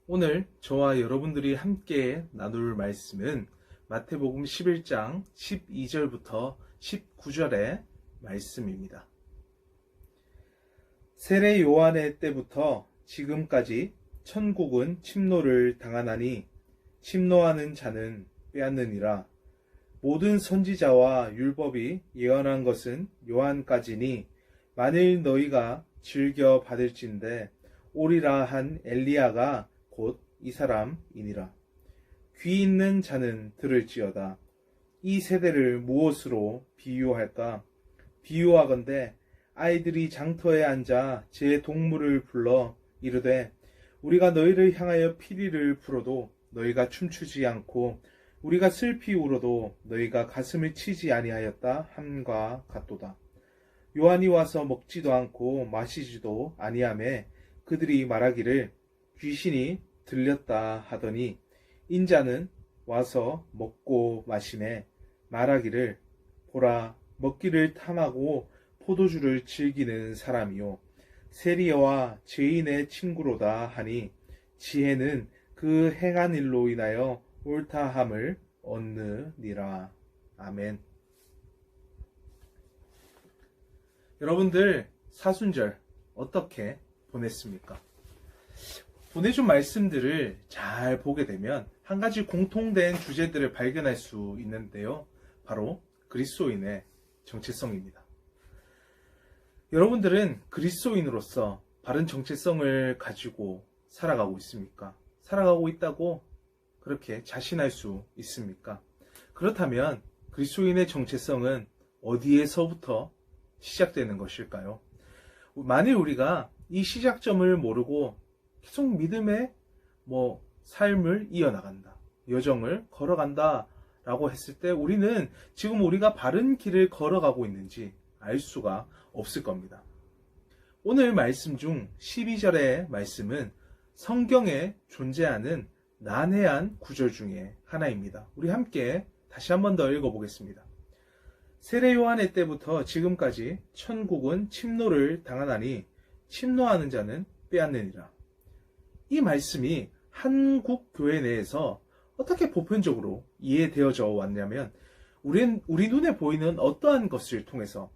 오늘 저와 여러분들이 함께 나눌 말씀은 마태복음 11장 12절부터 19절의 말씀입니다. 세례 요한의 때부터 지금까지 천국은 침노를 당하나니 침노하는 자는 빼앗느니라. 모든 선지자와 율법이 예언한 것은 요한까지니 만일 너희가 즐겨 받을진대 오리라 한 엘리야가 곧 이 사람이니라. 귀 있는 자는 들을지어다. 이 세대를 무엇으로 비유할까? 비유하건대 아이들이 장터에 앉아 제 동물을 불러 이르되 우리가 너희를 향하여 피리를 불어도 너희가 춤추지 않고 우리가 슬피 울어도 너희가 가슴을 치지 아니하였다 함과 같도다. 요한이 와서 먹지도 않고 마시지도 아니하매 그들이 말하기를 귀신이 들렸다 하더니 인자는 와서 먹고 마시매 말하기를 보라 먹기를 탐하고 포도주를 즐기는 사람이요 세리여와 죄인의 친구로다 하니 지혜는 그 행한 일로 인하여 옳다함을 얻느니라. 아멘. 여러분들 사순절 어떻게 보냈습니까? 보내준 말씀들을 잘 보게 되면 한 가지 공통된 주제들을 발견할 수 있는데요. 바로 그리스도인의 정체성입니다. 여러분들은 그리스도인으로서 바른 정체성을 가지고 살아가고 있습니까? 살아가고 있다고 그렇게 자신할 수 있습니까? 그렇다면 그리스도인의 정체성은 어디에서부터 시작되는 것일까요? 만일 우리가 이 시작점을 모르고 계속 믿음의 삶을 이어나간다, 여정을 걸어간다 라고 했을 때 우리는 지금 우리가 바른 길을 걸어가고 있는지 알 수가 없을 겁니다. 오늘 말씀 중 12절의 말씀은 성경에 존재하는 난해한 구절 중에 하나입니다. 우리 함께 다시 한 번 더 읽어보겠습니다. 세례 요한의 때부터 지금까지 천국은 침노를 당하나니 침노하는 자는 빼앗느니라. 이 말씀이 한국 교회 내에서 어떻게 보편적으로 이해되어져 왔냐면 우리 눈에 보이는 어떠한 것을 통해서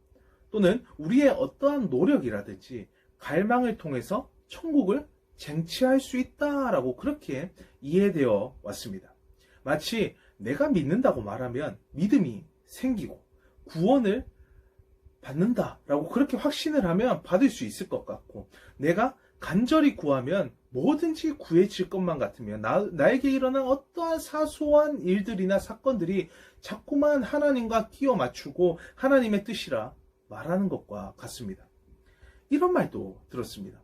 또는 우리의 어떠한 노력이라든지 갈망을 통해서 천국을 쟁취할 수 있다라고 그렇게 이해되어 왔습니다. 마치 내가 믿는다고 말하면 믿음이 생기고 구원을 받는다라고 그렇게 확신을 하면 받을 수 있을 것 같고 내가 간절히 구하면 뭐든지 구해질 것만 같으면 나에게 일어난 어떠한 사소한 일들이나 사건들이 자꾸만 하나님과 끼워 맞추고 하나님의 뜻이라 말하는 것과 같습니다. 이런 말도 들었습니다.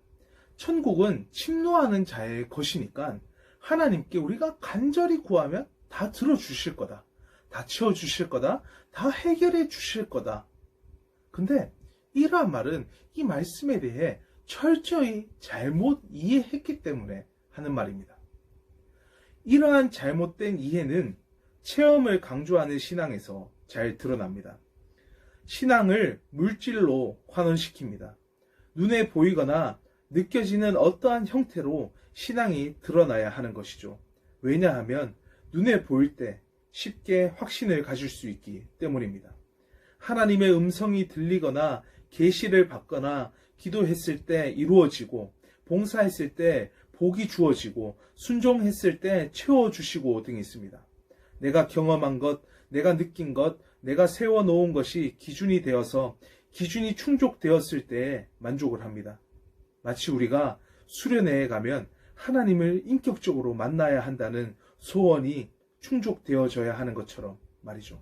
천국은 침노하는 자의 것이니까 하나님께 우리가 간절히 구하면 다 들어주실 거다. 다 채워주실 거다. 다 해결해 주실 거다. 근데 이러한 말은 이 말씀에 대해 철저히 잘못 이해했기 때문에 하는 말입니다. 이러한 잘못된 이해는 체험을 강조하는 신앙에서 잘 드러납니다. 신앙을 물질로 환원시킵니다. 눈에 보이거나 느껴지는 어떠한 형태로 신앙이 드러나야 하는 것이죠. 왜냐하면 눈에 보일 때 쉽게 확신을 가질 수 있기 때문입니다. 하나님의 음성이 들리거나 계시를 받거나 기도했을 때 이루어지고 봉사했을 때 복이 주어지고 순종했을 때 채워주시고 등이 있습니다. 내가 경험한 것, 내가 느낀 것, 내가 세워놓은 것이 기준이 되어서 기준이 충족되었을 때 만족을 합니다. 마치 우리가 수련회에 가면 하나님을 인격적으로 만나야 한다는 소원이 충족되어져야 하는 것처럼 말이죠.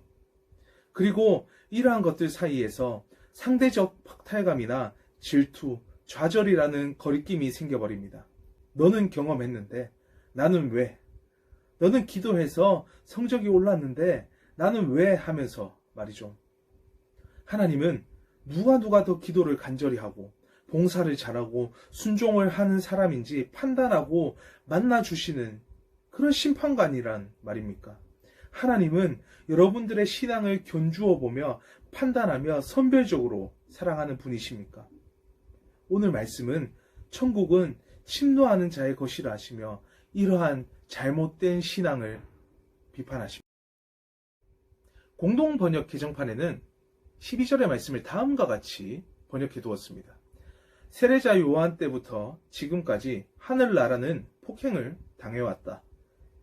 그리고 이러한 것들 사이에서 상대적 박탈감이나 질투, 좌절이라는 거리낌이 생겨버립니다. 너는 경험했는데 나는 왜? 너는 기도해서 성적이 올랐는데 나는 왜? 하면서 말이죠. 하나님은 누가 더 기도를 간절히 하고 봉사를 잘하고 순종을 하는 사람인지 판단하고 만나주시는 그런 심판관이란 말입니까? 하나님은 여러분들의 신앙을 견주어 보며 판단하며 선별적으로 사랑하는 분이십니까? 오늘 말씀은 천국은 침노하는 자의 것이라 하시며 이러한 잘못된 신앙을 비판하십니다. 공동 번역 개정판에는 12절의 말씀을 다음과 같이 번역해 두었습니다. 세례자 요한 때부터 지금까지 하늘나라는 폭행을 당해왔다.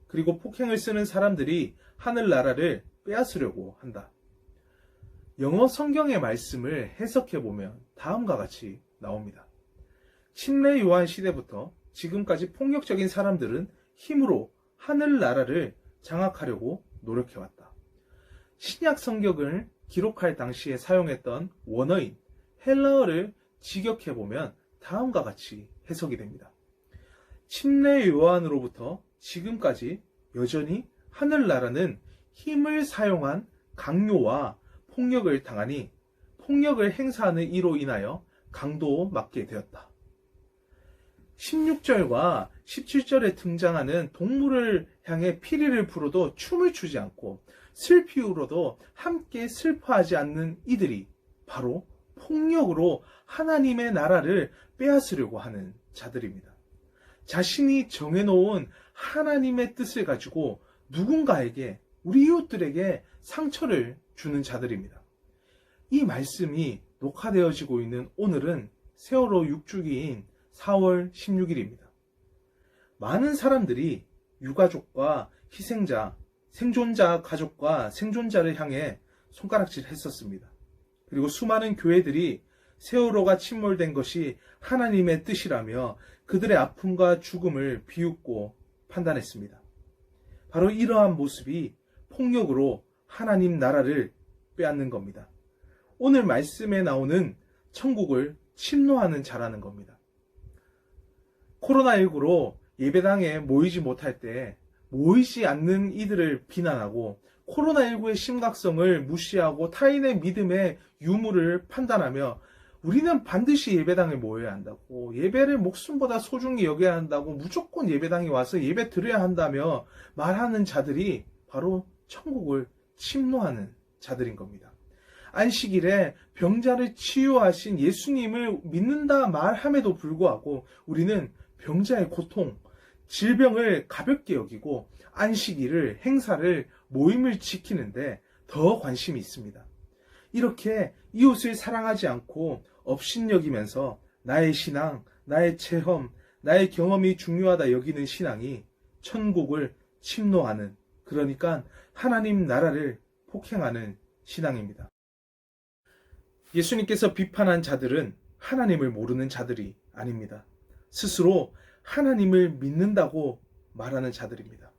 그리고 폭행을 쓰는 사람들이 하늘나라를 빼앗으려고 한다. 영어 성경의 말씀을 해석해보면 다음과 같이 나옵니다. 침례 요한 시대부터 지금까지 폭력적인 사람들은 힘으로 하늘나라를 장악하려고 노력해왔다. 신약 성경을 기록할 당시에 사용했던 원어인 헬라어를 직역해보면 다음과 같이 해석이 됩니다. 침례 요한으로부터 지금까지 여전히 하늘나라는 힘을 사용한 강요와 폭력을 당하니 폭력을 행사하는 이로 인하여 강도맞게 되었다. 16절과 17절에 등장하는 동물을 향해 피리를 불어도 춤을 추지 않고 슬피 울어도 함께 슬퍼하지 않는 이들이 바로 폭력으로 하나님의 나라를 빼앗으려고 하는 자들입니다. 자신이 정해놓은 하나님의 뜻을 가지고 누군가에게, 우리 이웃들에게 상처를 주는 자들입니다. 이 말씀이 녹화되어지고 있는 오늘은 세월호 6주기인 4월 16일입니다. 많은 사람들이 유가족과 희생자, 생존자 가족과 생존자를 향해 손가락질 했었습니다. 그리고 수많은 교회들이 세월호가 침몰된 것이 하나님의 뜻이라며 그들의 아픔과 죽음을 비웃고 판단했습니다. 바로 이러한 모습이 폭력으로 하나님 나라를 빼앗는 겁니다. 오늘 말씀에 나오는 천국을 침노하는 자라는 겁니다. 코로나19로 예배당에 모이지 못할 때 모이지 않는 이들을 비난하고 코로나19의 심각성을 무시하고 타인의 믿음의 유무를 판단하며 우리는 반드시 예배당에 모여야 한다고, 예배를 목숨보다 소중히 여겨야 한다고, 무조건 예배당에 와서 예배 드려야 한다며 말하는 자들이 바로 천국을 침노하는 자들인 겁니다. 안식일에 병자를 치유하신 예수님을 믿는다 말함에도 불구하고 우리는 병자의 고통, 질병을 가볍게 여기고 안식일을, 행사를, 모임을 지키는데 더 관심이 있습니다. 이렇게 이웃을 사랑하지 않고 업신여기면서 나의 신앙, 나의 체험, 나의 경험이 중요하다 여기는 신앙이 천국을 침노하는, 그러니까 하나님 나라를 폭행하는 신앙입니다. 예수님께서 비판한 자들은 하나님을 모르는 자들이 아닙니다. 스스로 하나님을 믿는다고 말하는 자들입니다.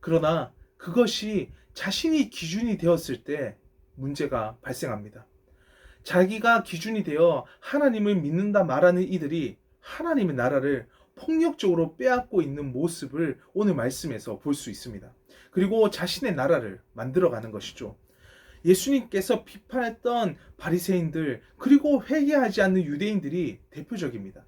그러나 그것이 자신이 기준이 되었을 때 문제가 발생합니다. 자기가 기준이 되어 하나님을 믿는다 말하는 이들이 하나님의 나라를 폭력적으로 빼앗고 있는 모습을 오늘 말씀에서 볼 수 있습니다. 그리고 자신의 나라를 만들어가는 것이죠. 예수님께서 비판했던 바리새인들, 그리고 회개하지 않는 유대인들이 대표적입니다.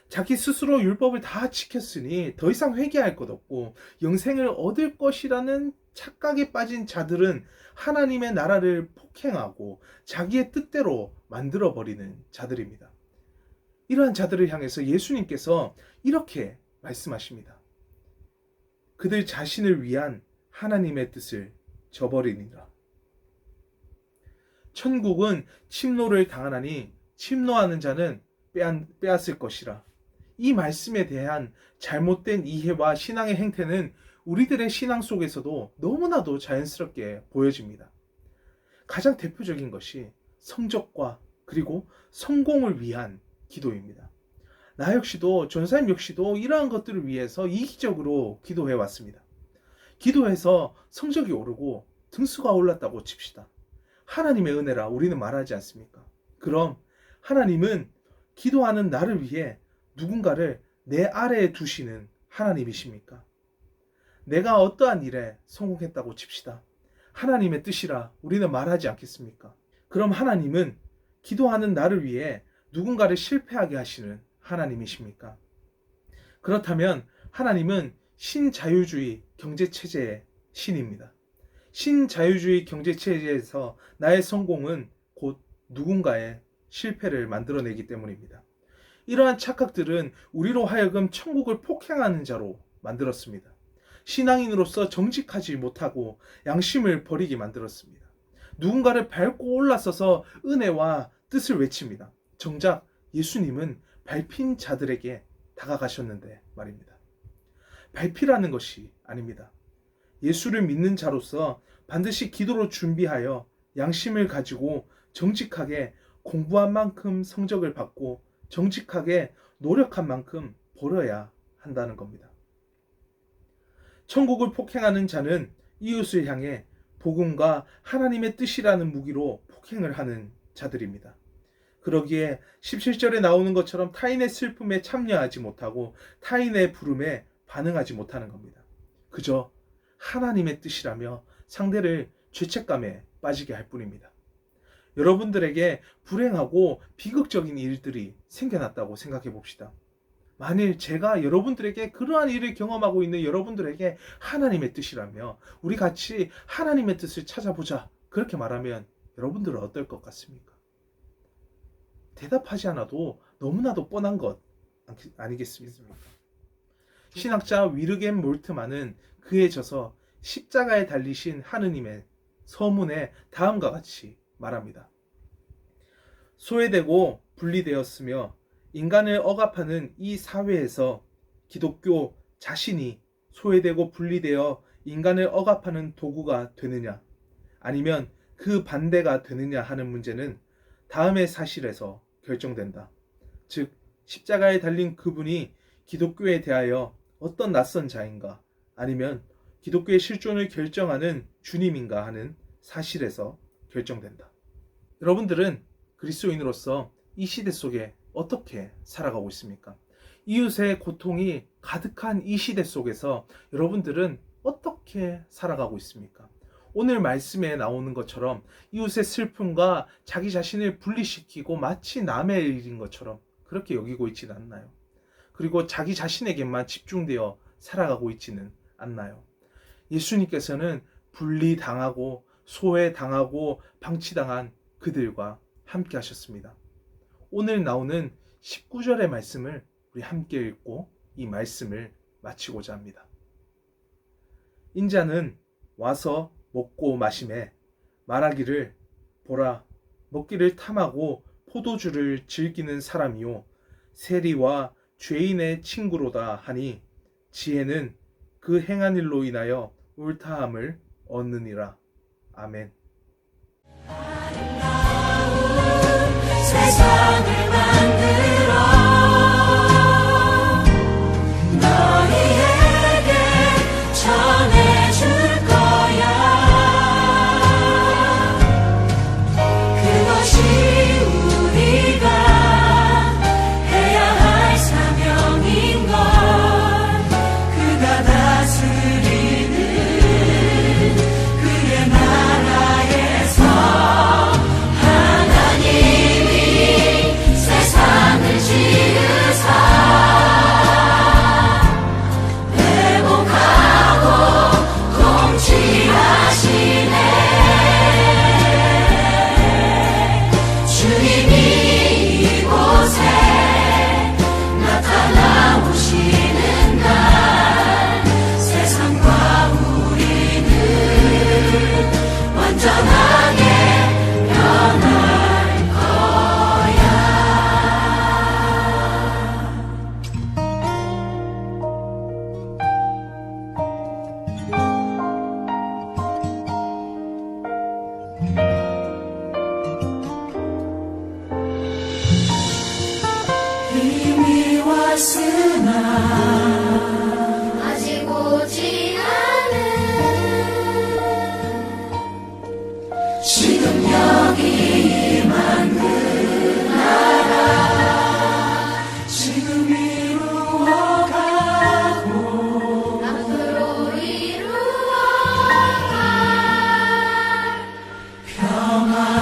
자기 스스로 율법을 다 지켰으니 더 이상 회개할 것 없고 영생을 얻을 것이라는 착각에 빠진 자들은 하나님의 나라를 폭행하고 자기의 뜻대로 만들어버리는 자들입니다. 이러한 자들을 향해서 예수님께서 이렇게 말씀하십니다. 그들 자신을 위한 하나님의 뜻을 저버리니라. 천국은 침노를 당하나니 침노하는 자는 빼앗을 것이라. 이 말씀에 대한 잘못된 이해와 신앙의 행태는 우리들의 신앙 속에서도 너무나도 자연스럽게 보여집니다. 가장 대표적인 것이 성적과 그리고 성공을 위한 기도입니다. 나 역시도, 전사님 역시도 이러한 것들을 위해서 이기적으로 기도해 왔습니다. 기도해서 성적이 오르고 등수가 올랐다고 칩시다. 하나님의 은혜라 우리는 말하지 않습니까? 그럼 하나님은 기도하는 나를 위해 누군가를 내 아래에 두시는 하나님이십니까? 내가 어떠한 일에 성공했다고 칩시다. 하나님의 뜻이라 우리는 말하지 않겠습니까? 그럼 하나님은 기도하는 나를 위해 누군가를 실패하게 하시는 하나님이십니까? 그렇다면 하나님은 신자유주의 경제체제의 신입니다. 신자유주의 경제체제에서 나의 성공은 곧 누군가의 실패를 만들어내기 때문입니다. 이러한 착각들은 우리로 하여금 천국을 폭행하는 자로 만들었습니다. 신앙인으로서 정직하지 못하고 양심을 버리게 만들었습니다. 누군가를 밟고 올라서서 은혜와 뜻을 외칩니다. 정작 예수님은 밟힌 자들에게 다가가셨는데 말입니다. 밟히라는 것이 아닙니다. 예수를 믿는 자로서 반드시 기도로 준비하여 양심을 가지고 정직하게 공부한 만큼 성적을 받고 정직하게 노력한 만큼 벌어야 한다는 겁니다. 천국을 폭행하는 자는 이웃을 향해 복음과 하나님의 뜻이라는 무기로 폭행을 하는 자들입니다. 그러기에 17절에 나오는 것처럼 타인의 슬픔에 참여하지 못하고 타인의 부름에 반응하지 못하는 겁니다. 그저 하나님의 뜻이라며 상대를 죄책감에 빠지게 할 뿐입니다. 여러분들에게 불행하고 비극적인 일들이 생겨났다고 생각해 봅시다. 만일 제가 여러분들에게 그러한 일을 경험하고 있는 여러분들에게 하나님의 뜻이라며 우리 같이 하나님의 뜻을 찾아보자 그렇게 말하면 여러분들은 어떨 것 같습니까? 대답하지 않아도 너무나도 뻔한 것 아니겠습니까? 신학자 위르겐 몰트만은 그에 져서 십자가에 달리신 하느님의 서문에 다음과 같이 말합니다. 소외되고 분리되었으며 인간을 억압하는 이 사회에서 기독교 자신이 소외되고 분리되어 인간을 억압하는 도구가 되느냐 아니면 그 반대가 되느냐 하는 문제는 다음의 사실에서 결정된다. 즉 십자가에 달린 그분이 기독교에 대하여 어떤 낯선 자인가 아니면 기독교의 실존을 결정하는 주님인가 하는 사실에서 결정된다. 여러분들은 그리스도인으로서 이 시대 속에 어떻게 살아가고 있습니까? 이웃의 고통이 가득한 이 시대 속에서 여러분들은 어떻게 살아가고 있습니까? 오늘 말씀에 나오는 것처럼 이웃의 슬픔과 자기 자신을 분리시키고 마치 남의 일인 것처럼 그렇게 여기고 있지는 않나요? 그리고 자기 자신에게만 집중되어 살아가고 있지는 않나요? 예수님께서는 분리당하고 소외당하고 방치당한 그들과 함께 하셨습니다. 오늘 나오는 19절의 말씀을 우리 함께 읽고 이 말씀을 마치고자 합니다. 인자는 와서 먹고 마시매 말하기를 보라 먹기를 탐하고 포도주를 즐기는 사람이요 세리와 죄인의 친구로다 하니 지혜는 그 행한 일로 인하여 옳다함을 얻느니라. 아멘. 세상을 만들어 너희에게 전해줄 거야. 그것이 우리가 해야 할 사명인걸. 그가 다스리는 그의 나라에서 세상을 지으사 회복하고 통치하시네. 주님이 이곳에 나타나오시는 날 세상과 우리는 완전하게 변할 거야. 이미 왔으나 아직 오지 않은 지금 여기 임한 그 나라 지금 이루어가고 앞으로 이루어갈 평화